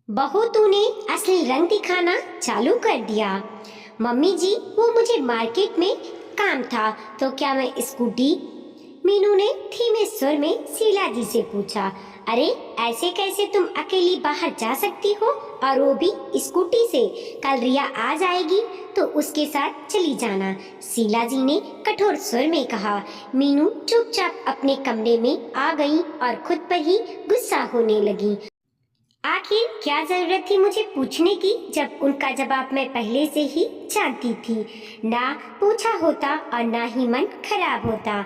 बहू तूने असली रंग दिखाना चालू कर दिया। मम्मी जी वो मुझे मार्केट में काम था तो क्या मैं स्कूटी। मीनू ने धीमे स्वर में शीला जी से पूछा। अरे ऐसे कैसे तुम अकेली बाहर जा सकती हो और वो भी स्कूटी से। कल रिया आ जाएगी तो उसके साथ चली जाना, शीला जी ने कठोर स्वर में कहा। मीनू चुपचाप अपने कमरे में आ गई और खुद पर ही गुस्सा होने लगी। आखिर क्या जरूरत थी मुझे पूछने की जब उनका जवाब मैं पहले से ही जानती थी। ना पूछा होता और ना ही मन खराब होता।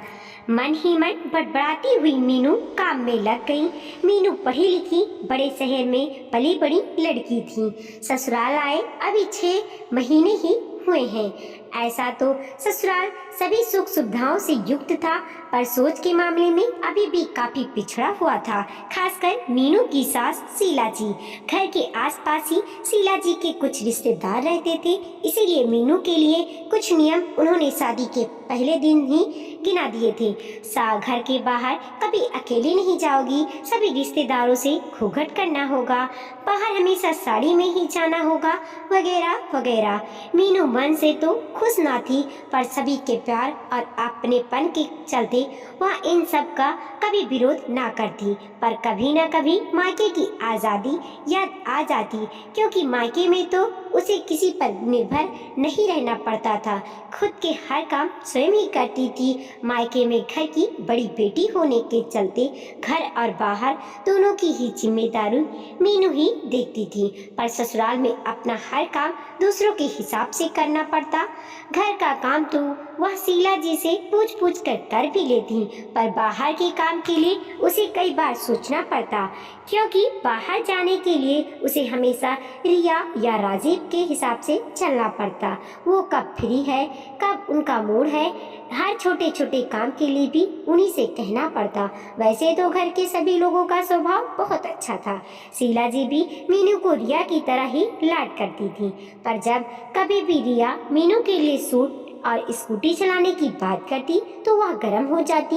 मन ही मन बड़बड़ाती हुई मीनू काम में लग गई। मीनू पढ़ी लिखी बड़े शहर में पली बड़ी लड़की थी। ससुराल आए अभी 6 महीने ही हुए हैं। ऐसा तो ससुराल सभी सुख सुविधाओं से युक्त था, पर सोच के मामले में अभी भी काफी पिछड़ा हुआ था। खासकर मीनू की सास शीला जी। घर के आसपास ही शीला जी के कुछ रिश्तेदार रहते थे, इसीलिए मीनू के लिए कुछ नियम उन्होंने शादी के पहले दिन ही गिना दिए थे। घर के बाहर कभी अकेले नहीं जाओगी, सभी रिश्तेदारों से घूंघट करना होगा, बाहर हमेशा साड़ी में ही जाना होगा, वगैरह वगैरह। मीनू मन से तो खुश ना थी, पर सभी के प्यार और अपनेपन के चलते वह इन सब का कभी विरोध ना करती। पर कभी न कभी मायके की आज़ादी याद आ जाती, क्योंकि मायके में तो उसे किसी पर निर्भर नहीं रहना पड़ता था। खुद के हर काम स्वयं ही करती थी। मायके में घर की बड़ी बेटी होने के चलते घर और बाहर दोनों की ही जिम्मेदारी मीनू ही देखती थी। पर ससुराल में अपना हर काम दूसरों के हिसाब से करना पड़ता। घर का काम तो वह शीला जी से पूछ पूछ कर भी लेती, पर बाहर के काम के लिए उसे कई बार सोचना पड़ता, क्योंकि बाहर जाने के लिए उसे हमेशा रिया या राजीव के हिसाब से चलना पड़ता। वो कब फ्री है, कब उनका मूड है, हर छोटे छोटे काम के लिए भी उन्हीं से कहना पड़ता। वैसे तो घर के सभी लोगों का स्वभाव बहुत अच्छा था। शीला जी भी मीनू को रिया की तरह ही लाड करती थी, पर जब कभी भी रिया मीनू के लिए सूट और स्कूटी चलाने की बात करती तो वह गर्म हो जाती।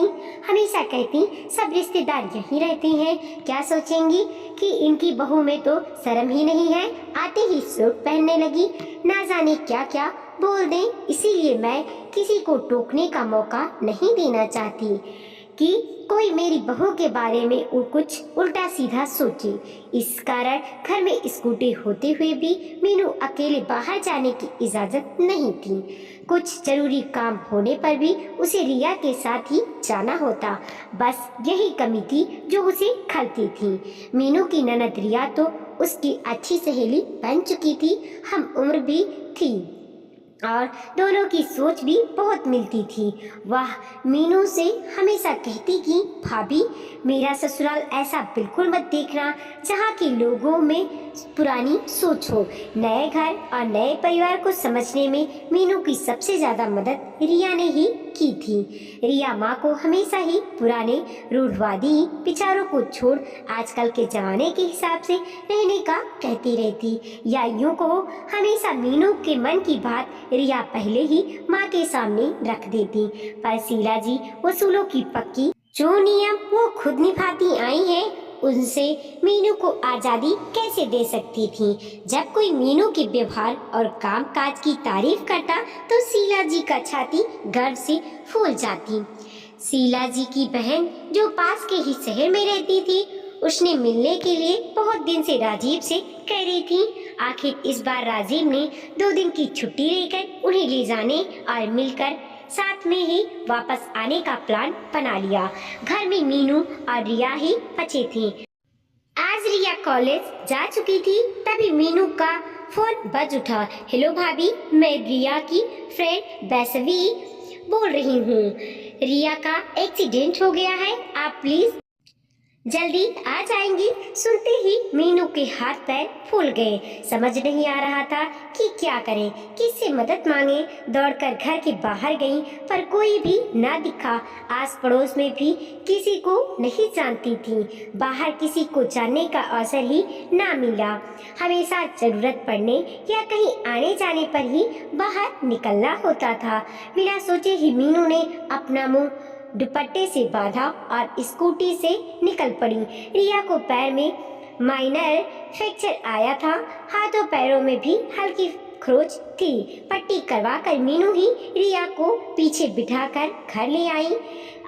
हमेशा कहती सब रिश्तेदार यहीं रहते हैं, क्या सोचेंगी कि इनकी बहू में तो शर्म ही नहीं है, आते ही सूट पहनने लगी, ना जाने क्या क्या बोल दें। इसीलिए मैं किसी को टोकने का मौका नहीं देना चाहती कि कोई मेरी बहू के बारे में कुछ उल्टा सीधा सोचे। इस कारण घर में स्कूटी होते हुए भी मीनू अकेले बाहर जाने की इजाजत नहीं थी। कुछ जरूरी काम होने पर भी उसे रिया के साथ ही जाना होता। बस यही कमी थी जो उसे खलती थी। मीनू की ननद रिया तो उसकी अच्छी सहेली बन चुकी थी, हम उम्र भी थी और दोनों की सोच भी बहुत मिलती थी। वह मीनू से हमेशा कहती कि भाभी मेरा ससुराल ऐसा बिल्कुल मत देखना जहाँ के लोगों में पुरानी सोच हो। नए घर और नए परिवार को समझने में मीनू की सबसे ज़्यादा मदद रिया ने ही की थी। रिया माँ को हमेशा ही पुराने रूढ़वादी विचारों को छोड़ आजकल के जमाने के हिसाब से रहने का कहती रहती, या यूँ कहो हमेशा मीनू के मन की बात रिया पहले ही माँ के सामने रख देती। पर शीला जी वसूलों की पक्की, जो नियम वो खुद निभाती आई हैं, उनसे मीनू को आज़ादी कैसे दे सकती थी। जब कोई मीनू के व्यवहार और कामकाज की तारीफ करता तो शीला जी का छाती गर्व से फूल जाती। शीला जी की बहन जो पास के ही शहर में रहती थी, उसने मिलने के लिए बहुत दिन से राजीव से कह रही थी। आखिर इस बार राजीव ने 2 दिन की छुट्टी लेकर उन्हें ले जाने और मिलकर साथ में ही वापस आने का प्लान बना लिया। घर में मीनू और रिया ही बचे थे। आज रिया कॉलेज जा चुकी थी, तभी मीनू का फोन बज उठा। हेलो भाभी, मैं रिया की फ्रेंड वैष्णवी बोल रही हूँ। रिया का एक्सीडेंट हो गया है, आप प्लीज जल्दी आ जाएंगी। सुनते ही मीनू के हाथ पैर फूल गए। समझ नहीं आ रहा था कि क्या करें, किससे मदद मांगे। दौड़कर घर के बाहर गई, पर कोई भी ना दिखा। आस पड़ोस में भी किसी को नहीं जानती थी। बाहर किसी को जानने का अवसर ही ना मिला। हमेशा जरूरत पड़ने या कहीं आने जाने पर ही बाहर निकलना होता था। बिना सोचे ही मीनू ने अपना मुंह दुपट्टे से बांधा और स्कूटी से निकल पड़ी। रिया को पैर में माइनर फ्रैक्चर आया था। हाथों पैरों में भी हल्की खरोच थी। पट्टी करवा कर मीनू ही रिया को पीछे बिठाकर घर ले आई।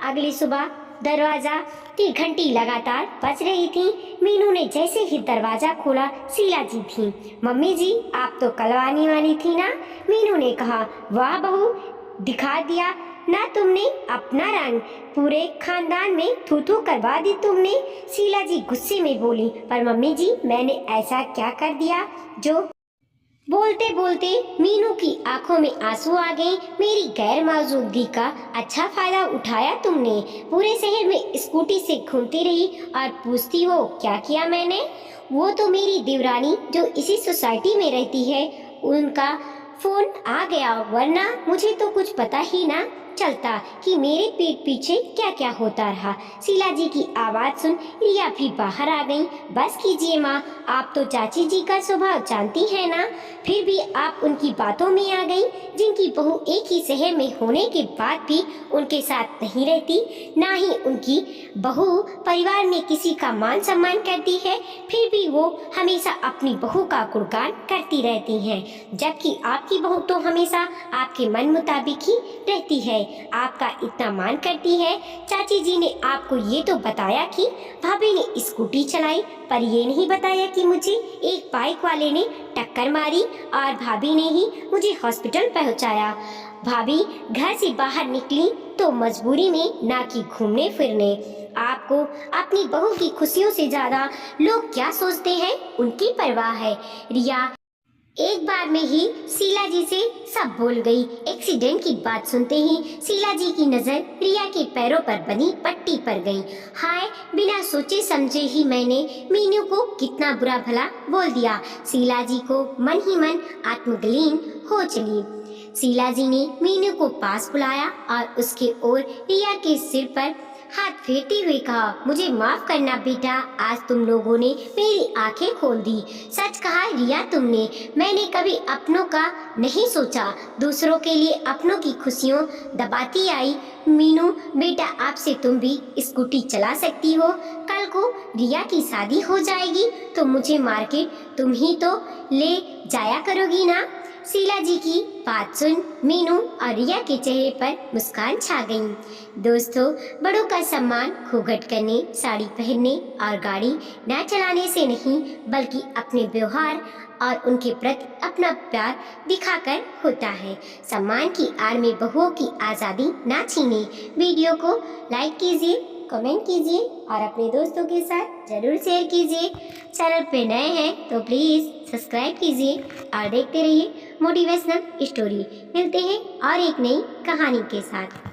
अगली सुबह दरवाजा की घंटी लगातार बज रही थी। मीनू ने जैसे ही दरवाजा खोला, शीला जी थी। मम्मी जी, आप तो कल आने वाली थी ना? मीनू ने कहा। वाह बहू, दिखा दिया ना तुमने अपना रंग, पूरे खानदान में थू थू करवा दी तुमने। शीला जी गुस्से में बोली। पर मम्मी जी, मैंने ऐसा क्या कर दिया जो? बोलते बोलते मीनू की आंखों में आंसू आ गए। मेरी गैर मौजूदगी का अच्छा फायदा उठाया तुमने। पूरे शहर में स्कूटी से घूमती रही और पूछती हो क्या किया मैंने। वो तो मेरी देवरानी जो इसी सोसाइटी में रहती है, उनका फोन आ गया, वरना मुझे तो कुछ पता ही ना चलता कि मेरे पीठ पीछे क्या क्या होता रहा। शीला जी की आवाज सुन रिया भी बाहर आ गई। बस कीजिए माँ, आप तो चाची जी का स्वभाव जानती है ना। फिर भी आप उनकी बातों में आ गई। जिनकी बहू एक ही शहर में होने के बाद भी उनके साथ नहीं रहती, ना ही उनकी बहू परिवार में किसी का मान सम्मान करती है, फिर भी वो हमेशा अपनी बहू का गुणगान करती रहती हैं। जबकि आपकी बहू तो हमेशा आपके मन मुताबिक ही रहती है, आपका इतना मान करती है। चाची जी ने आपको ये तो बताया कि भाभी ने स्कूटी चलाई, पर ये नहीं बताया कि मुझे एक बाइक वाले ने टक्कर मारी और भाभी ने ही मुझे हॉस्पिटल पहुंचाया। भाभी घर से बाहर निकली तो मजबूरी में, ना कि घूमने फिरने। आपको अपनी बहू की खुशियों से ज्यादा लोग क्या सोचते हैं उनकी परवाह है। रिया एक बार में ही शीला जी से सब बोल गई। एक्सीडेंट की बात सुनते ही शीला जी की नजर रिया के पैरों पर बनी पट्टी पर गई। हाय, बिना सोचे समझे ही मैंने मीनू को कितना बुरा भला बोल दिया। शीला जी को मन ही मन आत्मग्लीन हो चली। शीला जी ने मीनू को पास बुलाया और उसके ओर रिया के सिर पर हाथ फेरते हुए कहा, मुझे माफ करना बेटा, आज तुम लोगों ने मेरी आंखें खोल दी। सच कहा रिया तुमने, मैंने कभी अपनों का नहीं सोचा, दूसरों के लिए अपनों की खुशियों दबाती आई। मीनू बेटा, आपसे तुम भी स्कूटी चला सकती हो। कल को रिया की शादी हो जाएगी तो मुझे मार्केट तुम ही तो ले जाया करोगी ना। शीला जी की बात सुन मीनू और रिया के चेहरे पर मुस्कान छा गई। दोस्तों, बड़ों का सम्मान घूंघट करने, साड़ी पहनने और गाड़ी न चलाने से नहीं, बल्कि अपने व्यवहार और उनके प्रति अपना प्यार दिखाकर होता है। सम्मान की आड़ में बहुओं की आज़ादी ना छीने। वीडियो को लाइक कीजिए, कमेंट कीजिए और अपने दोस्तों के साथ जरूर शेयर कीजिए। चैनल पे नए हैं तो प्लीज़ सब्सक्राइब कीजिए और देखते रहिए मोटिवेशनल स्टोरी। मिलते हैं और एक नई कहानी के साथ।